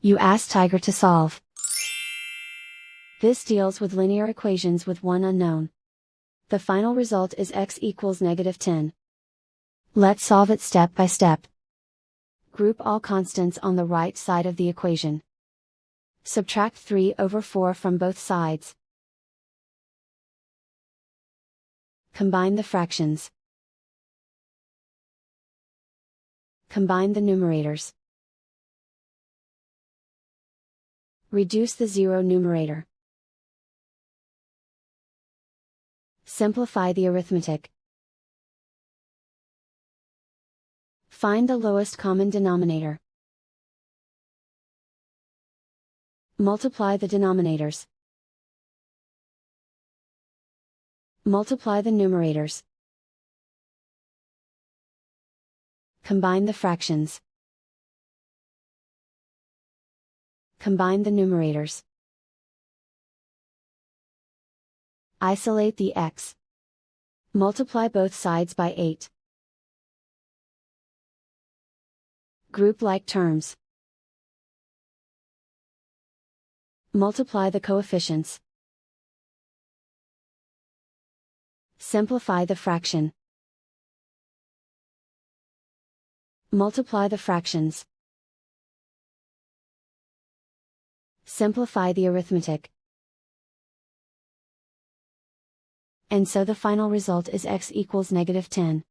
You ask Tiger to solve. This deals with linear equations with one unknown. The final result is x equals -10. Let's solve it step by step. Group all constants on the right side of the equation. Subtract 3/4 from both sides. Combine the fractions. Combine the numerators. Reduce the zero numerator. Simplify the arithmetic. Find the lowest common denominator. Multiply the denominators. Multiply the numerators. Combine the fractions. Combine the numerators. Isolate the x. Multiply both sides by 8. Group like terms. Multiply the coefficients. Simplify the fraction. Multiply the fractions. Simplify the arithmetic. And so the final result is x equals -10.